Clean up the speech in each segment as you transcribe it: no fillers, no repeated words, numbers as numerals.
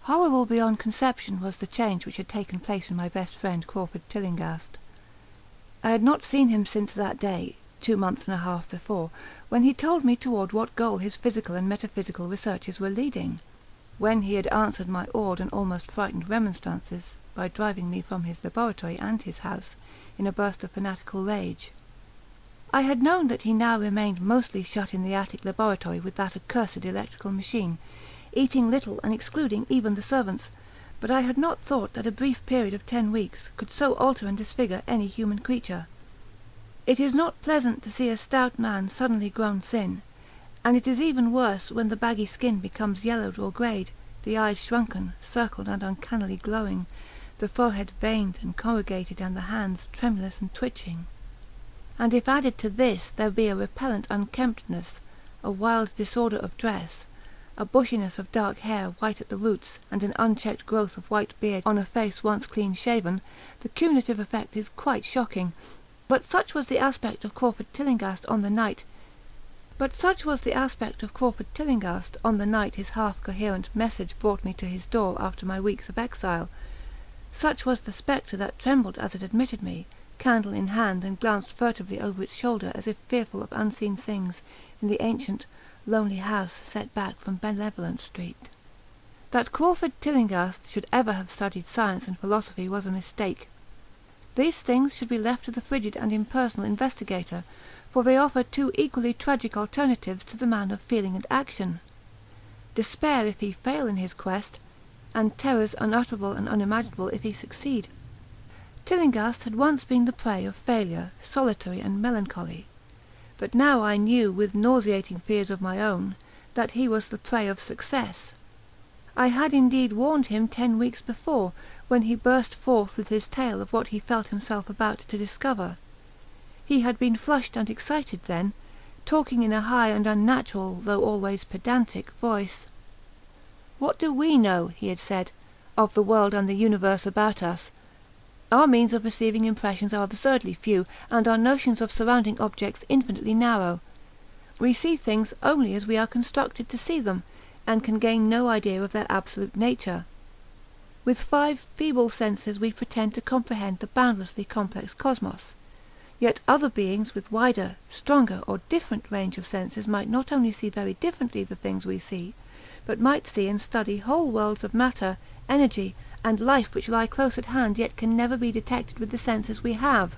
Horrible beyond conception was the change which had taken place in my best friend Crawford Tillinghast. I had not seen him since that day, 2 months and a half before, when he told me toward what goal his physical and metaphysical researches were leading, when he had answered my awed and almost frightened remonstrances by driving me from his laboratory and his house in a burst of fanatical rage. I had known that he now remained mostly shut in the attic laboratory with that accursed electrical machine, eating little and excluding even the servants, but I had not thought that a brief period of 10 weeks could so alter and disfigure any human creature. It is not pleasant to see a stout man suddenly grown thin, and it is even worse when the baggy skin becomes yellowed or greyed, the eyes shrunken, circled and uncannily glowing, the forehead veined and corrugated, and the hands tremulous and twitching. And if added to this there be a repellent unkemptness, a wild disorder of dress, a bushiness of dark hair white at the roots, and an unchecked growth of white beard on a face once clean shaven, the cumulative effect is quite shocking. But such was the aspect of Crawford Tillinghast on the night his half-coherent message brought me to his door after my weeks of exile. Such was the spectre that trembled as it admitted me, candle in hand, and glanced furtively over its shoulder as if fearful of unseen things in the ancient, lonely house set back from Benevolent Street. That Crawford Tillinghast should ever have studied science and philosophy was a mistake. These things should be left to the frigid and impersonal investigator, for they offer 2 equally tragic alternatives to the man of feeling and action: despair if he fail in his quest, and terrors unutterable and unimaginable if he succeed. Tillinghast had once been the prey of failure, solitary and melancholy, but now I knew, with nauseating fears of my own, that he was the prey of success. I had indeed warned him 10 weeks before, when he burst forth with his tale of what he felt himself about to discover. He had been flushed and excited then, talking in a high and unnatural, though always pedantic, voice. "What do we know," he had said, "of the world and the universe about us? Our means of receiving impressions are absurdly few, and our notions of surrounding objects infinitely narrow. We see things only as we are constructed to see them, and can gain no idea of their absolute nature. With 5 feeble senses we pretend to comprehend the boundlessly complex cosmos. Yet other beings with wider, stronger, or different range of senses might not only see very differently the things we see, but might see and study whole worlds of matter, energy, and life which lie close at hand yet can never be detected with the senses we have.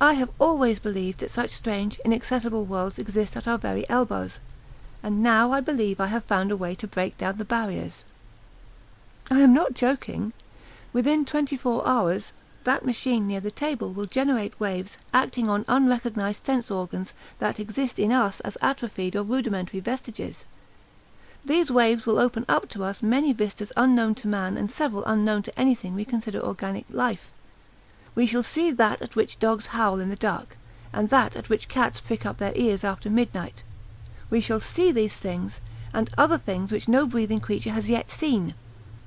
I have always believed that such strange, inaccessible worlds exist at our very elbows, and now I believe I have found a way to break down the barriers. I am not joking. Within 24 hours, that machine near the table will generate waves acting on unrecognized sense organs that exist in us as atrophied or rudimentary vestiges. These waves will open up to us many vistas unknown to man and several unknown to anything we consider organic life. We shall see that at which dogs howl in the dark, and that at which cats prick up their ears after midnight. We shall see these things, and other things which no breathing creature has yet seen.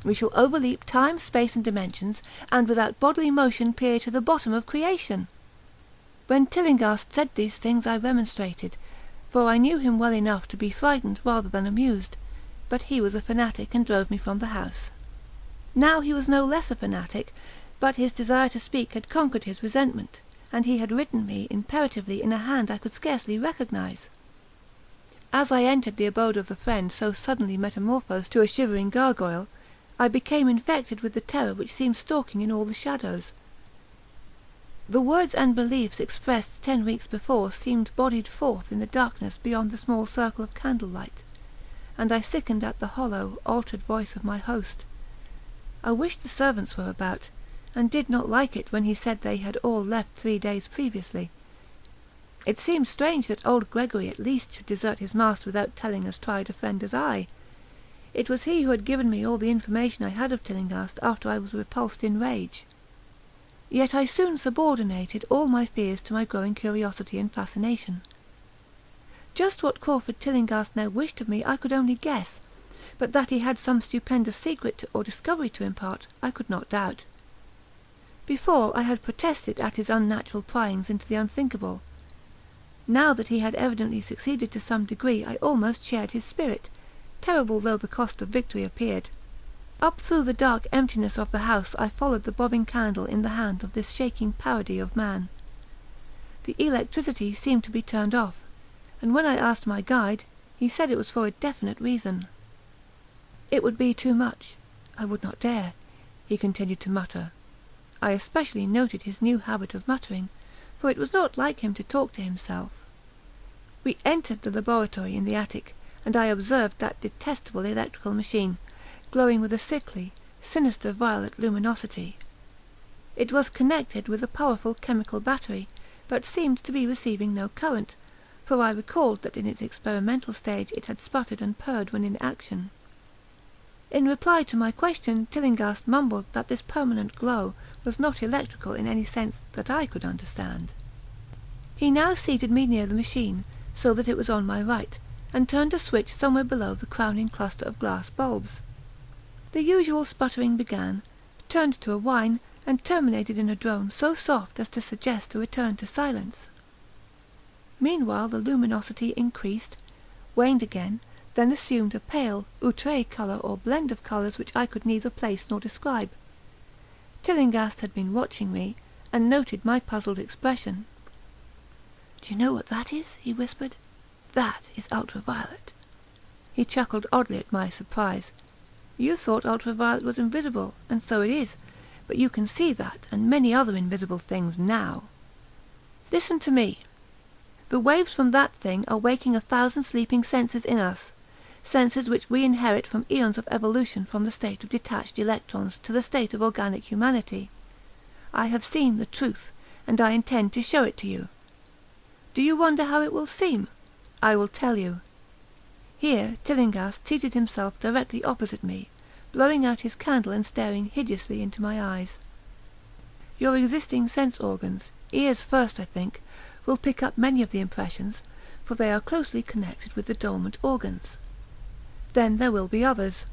We shall overleap time, space, and dimensions, and without bodily motion peer to the bottom of creation." When Tillinghast said these things I remonstrated, for I knew him well enough to be frightened rather than amused, but he was a fanatic and drove me from the house. Now he was no less a fanatic, but his desire to speak had conquered his resentment, and he had written me imperatively in a hand I could scarcely recognise. As I entered the abode of the friend so suddenly metamorphosed to a shivering gargoyle, I became infected with the terror which seemed stalking in all the shadows. The words and beliefs expressed 10 weeks before seemed bodied forth in the darkness beyond the small circle of candlelight, and I sickened at the hollow, altered voice of my host. I wished the servants were about, and did not like it when he said they had all left 3 days previously. It seemed strange that old Gregory at least should desert his master without telling as tried a friend as I. It was he who had given me all the information I had of Tillinghast after I was repulsed in rage. Yet I soon subordinated all my fears to my growing curiosity and fascination. Just what Crawford Tillinghast now wished of me I could only guess, but that he had some stupendous secret or discovery to impart, I could not doubt. Before I had protested at his unnatural pryings into the unthinkable. Now that he had evidently succeeded to some degree, I almost shared his spirit, terrible though the cost of victory appeared. Up through the dark emptiness of the house I followed the bobbing candle in the hand of this shaking parody of man. The electricity seemed to be turned off, and when I asked my guide, he said it was for a definite reason. It would be too much. I would not dare, he continued to mutter. I especially noted his new habit of muttering, for it was not like him to talk to himself. We entered the laboratory in the attic, and I observed that detestable electrical machine, glowing with a sickly, sinister violet luminosity. It was connected with a powerful chemical battery, but seemed to be receiving no current, for I recalled that in its experimental stage it had sputtered and purred when in action. In reply to my question, Tillinghast mumbled that this permanent glow was not electrical in any sense that I could understand. He now seated me near the machine, so that it was on my right, and turned a switch somewhere below the crowning cluster of glass bulbs. The usual sputtering began, turned to a whine, and terminated in a drone so soft as to suggest a return to silence. Meanwhile the luminosity increased, waned again, then assumed a pale, outre colour or blend of colours which I could neither place nor describe. Tillinghast had been watching me, and noted my puzzled expression. "Do you know what that is?" he whispered. "That is ultraviolet." He chuckled oddly at my surprise. "You thought ultraviolet was invisible, and so it is, but you can see that and many other invisible things now. Listen to me. The waves from that thing are waking 1,000 sleeping senses in us, senses which we inherit from eons of evolution from the state of detached electrons to the state of organic humanity. I have seen the truth, and I intend to show it to you. Do you wonder how it will seem? I will tell you." Here Tillinghast seated himself directly opposite me, blowing out his candle and staring hideously into my eyes. "Your existing sense organs, ears first, I think, will pick up many of the impressions, for they are closely connected with the dormant organs. Then there will be others.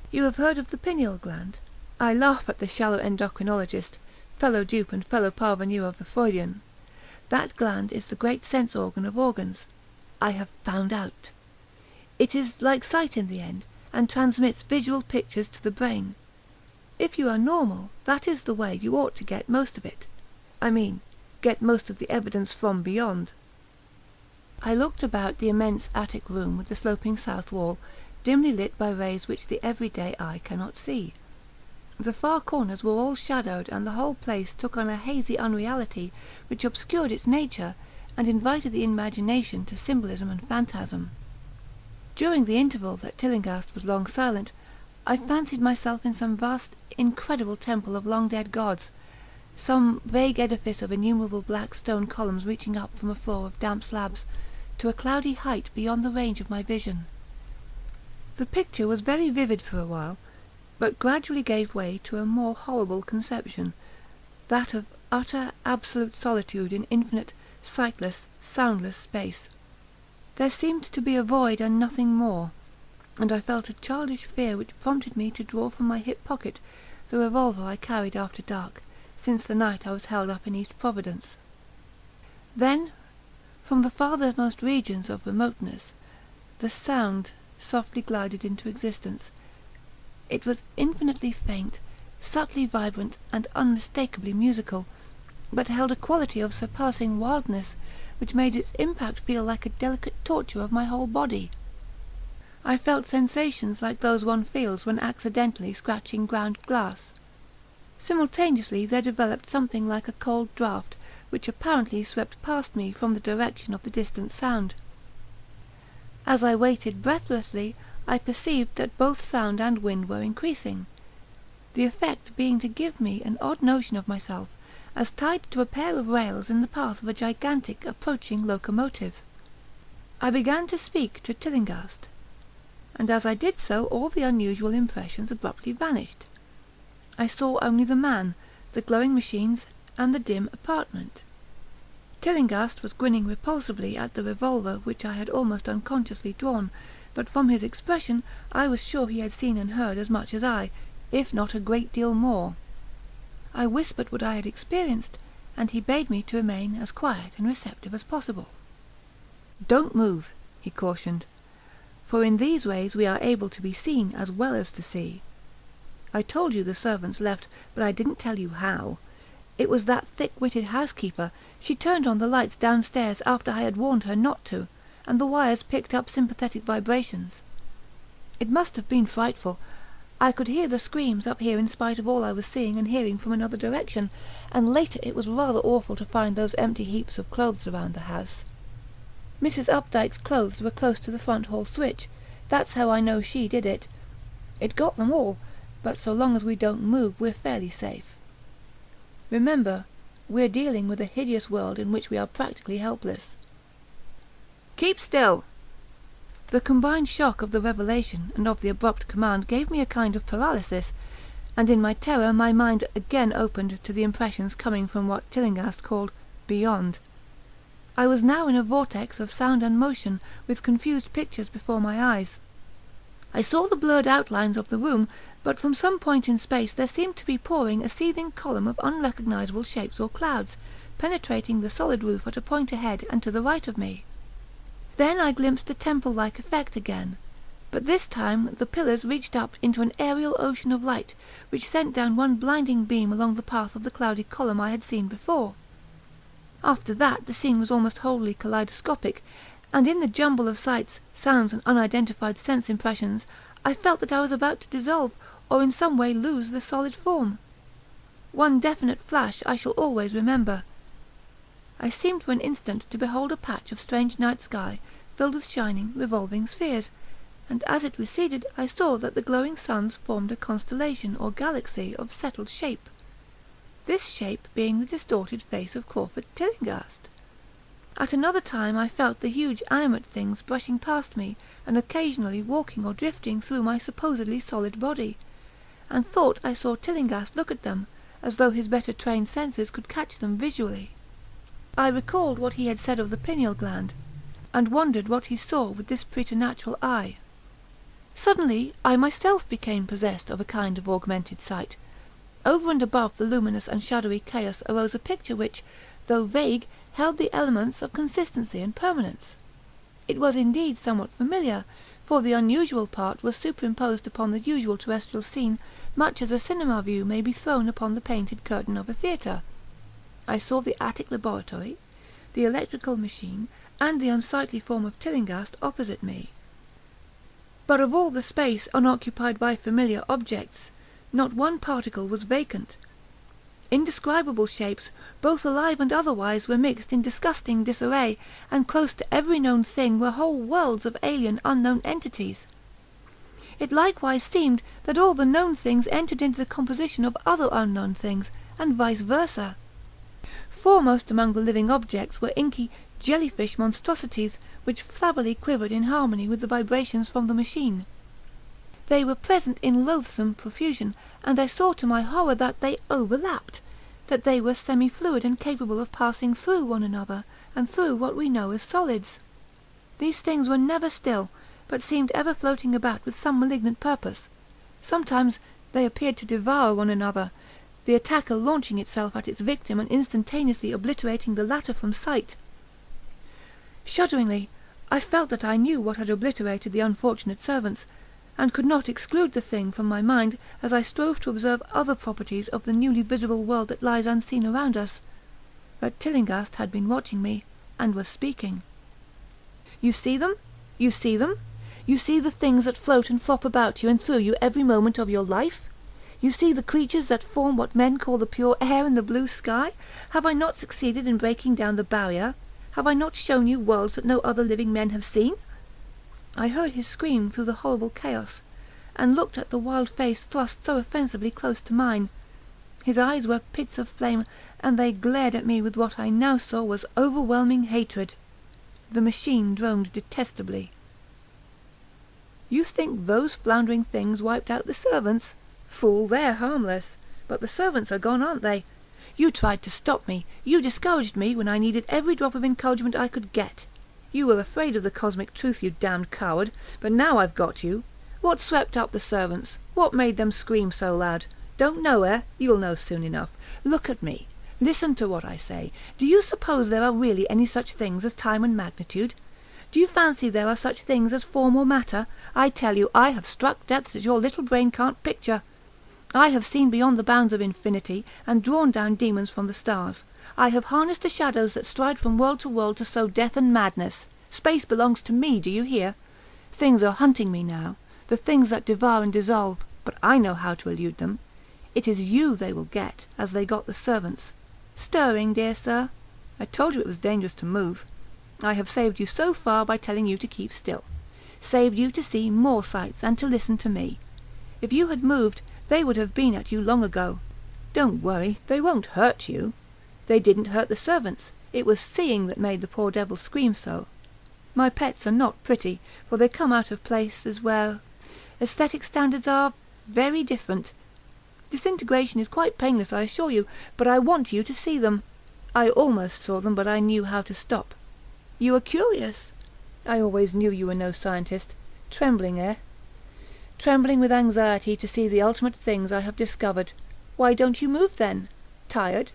You have heard of the pineal gland? I laugh at the shallow endocrinologist, fellow dupe and fellow parvenu of the Freudian. That gland is the great sense organ of organs. I have found out. It is like sight in the end, and transmits visual pictures to the brain. If you are normal, that is the way you ought to get most of it. I mean, get most of the evidence from beyond." I looked about the immense attic room with the sloping south wall, dimly lit by rays which the everyday eye cannot see. The far corners were all shadowed, and the whole place took on a hazy unreality which obscured its nature, and invited the imagination to symbolism and phantasm. During the interval that Tillinghast was long silent, I fancied myself in some vast, incredible temple of long-dead gods, some vague edifice of innumerable black stone columns reaching up from a floor of damp slabs to a cloudy height beyond the range of my vision. The picture was very vivid for a while, but gradually gave way to a more horrible conception, that of utter, absolute solitude in infinite, sightless, soundless space. There seemed to be a void and nothing more, and I felt a childish fear which prompted me to draw from my hip pocket the revolver I carried after dark, since the night I was held up in East Providence. Then, from the farthermost regions of remoteness, the sound softly glided into existence. It was infinitely faint, subtly vibrant, and unmistakably musical, but held a quality of surpassing wildness, which made its impact feel like a delicate torture of my whole body. I felt sensations like those one feels when accidentally scratching ground glass. Simultaneously there developed something like a cold draught, which apparently swept past me from the direction of the distant sound. As I waited breathlessly, I perceived that both sound and wind were increasing, the effect being to give me an odd notion of myself as tied to a pair of rails in the path of a gigantic approaching locomotive. I began to speak to Tillinghast, and as I did so all the unusual impressions abruptly vanished. I saw only the man, the glowing machines, and the dim apartment. Tillinghast was grinning repulsively at the revolver which I had almost unconsciously drawn, but from his expression I was sure he had seen and heard as much as I, if not a great deal more. I whispered what I had experienced, and he bade me to remain as quiet and receptive as possible. "Don't move," he cautioned, "for in these rays we are able to be seen as well as to see. I told you the servants left, but I didn't tell you how. It was that thick-witted housekeeper. She turned on the lights downstairs after I had warned her not to, and the wires picked up sympathetic vibrations. It must have been frightful. I could hear the screams up here in spite of all I was seeing and hearing from another direction, and later it was rather awful to find those empty heaps of clothes around the house. Mrs. Updike's clothes were close to the front hall switch. That's how I know she did it. It got them all, but so long as we don't move, we're fairly safe. Remember, we're dealing with a hideous world in which we are practically helpless. Keep still! The combined shock of the revelation and of the abrupt command gave me a kind of paralysis, and in my terror my mind again opened to the impressions coming from what Tillinghast called beyond. I was now in a vortex of sound and motion, with confused pictures before my eyes. I saw the blurred outlines of the room, but from some point in space there seemed to be pouring a seething column of unrecognisable shapes or clouds, penetrating the solid roof at a point ahead and to the right of me. Then I glimpsed the temple-like effect again, but this time the pillars reached up into an aerial ocean of light, which sent down one blinding beam along the path of the cloudy column I had seen before. After that the scene was almost wholly kaleidoscopic, and in the jumble of sights, sounds and unidentified sense impressions, I felt that I was about to dissolve, or in some way lose the solid form. One definite flash I shall always remember. I seemed for an instant to behold a patch of strange night sky, filled with shining, revolving spheres, and as it receded I saw that the glowing suns formed a constellation or galaxy of settled shape, this shape being the distorted face of Crawford Tillinghast. At another time I felt the huge animate things brushing past me, and occasionally walking or drifting through my supposedly solid body, and thought I saw Tillinghast look at them, as though his better trained senses could catch them visually. I recalled what he had said of the pineal gland, and wondered what he saw with this preternatural eye. Suddenly I myself became possessed of a kind of augmented sight. Over and above the luminous and shadowy chaos arose a picture which, though vague, held the elements of consistency and permanence. It was indeed somewhat familiar, for the unusual part was superimposed upon the usual terrestrial scene, much as a cinema view may be thrown upon the painted curtain of a theatre. I saw the attic laboratory, the electrical machine, and the unsightly form of Tillinghast opposite me. But of all the space unoccupied by familiar objects, not one particle was vacant. Indescribable shapes, both alive and otherwise, were mixed in disgusting disarray, and close to every known thing were whole worlds of alien, unknown entities. It likewise seemed that all the known things entered into the composition of other unknown things, and vice versa. Foremost among the living objects were inky, jellyfish monstrosities, which flabbily quivered in harmony with the vibrations from the machine. They were present in loathsome profusion, and I saw to my horror that they overlapped, that they were semi-fluid and capable of passing through one another, and through what we know as solids. These things were never still, but seemed ever floating about with some malignant purpose. Sometimes they appeared to devour one another, the attacker launching itself at its victim and instantaneously obliterating the latter from sight. Shudderingly, I felt that I knew what had obliterated the unfortunate servants, and could not exclude the thing from my mind as I strove to observe other properties of the newly visible world that lies unseen around us. But Tillinghast had been watching me, and was speaking. "You see them? You see them? You see the things that float and flop about you and through you every moment of your life? You see the creatures that form what men call the pure air and the blue sky? Have I not succeeded in breaking down the barrier? Have I not shown you worlds that no other living men have seen?" I heard his scream through the horrible chaos, and looked at the wild face thrust so offensively close to mine. His eyes were pits of flame, and they glared at me with what I now saw was overwhelming hatred. The machine droned detestably. "You think those floundering things wiped out the servants? Fool, they're harmless. But the servants are gone, aren't they? You tried to stop me. You discouraged me when I needed every drop of encouragement I could get. You were afraid of the cosmic truth, you damned coward. But now I've got you. What swept up the servants? What made them scream so loud? Don't know, eh? You'll know soon enough. Look at me. Listen to what I say. Do you suppose there are really any such things as time and magnitude? Do you fancy there are such things as form or matter? I tell you, I have struck depths that your little brain can't picture. I have seen beyond the bounds of infinity, and drawn down demons from the stars. I have harnessed the shadows that stride from world to world to sow death and madness. Space belongs to me, do you hear? Things are hunting me now, the things that devour and dissolve, but I know how to elude them. It is you they will get, as they got the servants. Stirring, dear sir? I told you it was dangerous to move. I have saved you so far by telling you to keep still. Saved you to see more sights and to listen to me. If you had moved, they would have been at you long ago. Don't worry, they won't hurt you. They didn't hurt the servants. It was seeing that made the poor devils scream so. My pets are not pretty, for they come out of places where aesthetic standards are very different. Disintegration is quite painless, I assure you, but I want you to see them. I almost saw them, but I knew how to stop. You are curious. I always knew you were no scientist. Trembling, eh? Trembling with anxiety to see the ultimate things I have discovered. Why don't you move then? Tired?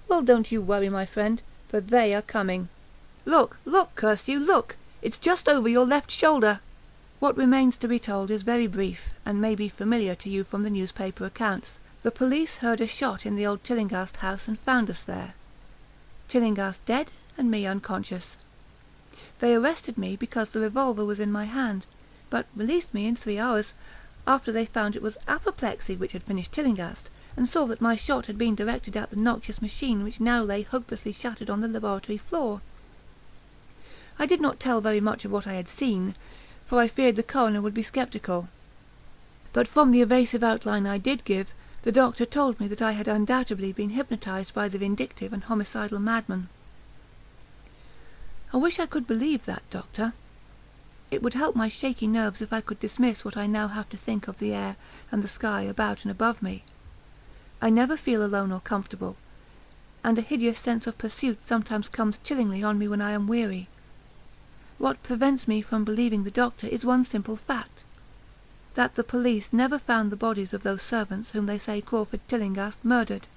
Well, don't you worry, my friend, for they are coming. Look, look, curse you, look! It's just over your left shoulder. What remains to be told is very brief, and may be familiar to you from the newspaper accounts. The police heard a shot in the old Tillinghast house and found us there. Tillinghast dead, and me unconscious. They arrested me because the revolver was in my hand, but released me in 3 hours, after they found it was apoplexy which had finished Tillinghast, and saw that my shot had been directed at the noxious machine which now lay hopelessly shattered on the laboratory floor. I did not tell very much of what I had seen, for I feared the coroner would be sceptical. But from the evasive outline I did give, the doctor told me that I had undoubtedly been hypnotized by the vindictive and homicidal madman. I wish I could believe that, Doctor. It would help my shaky nerves if I could dismiss what I now have to think of the air and the sky about and above me. I never feel alone or comfortable, and a hideous sense of pursuit sometimes comes chillingly on me when I am weary. What prevents me from believing the doctor is one simple fact, that the police never found the bodies of those servants whom they say Crawford Tillinghast murdered.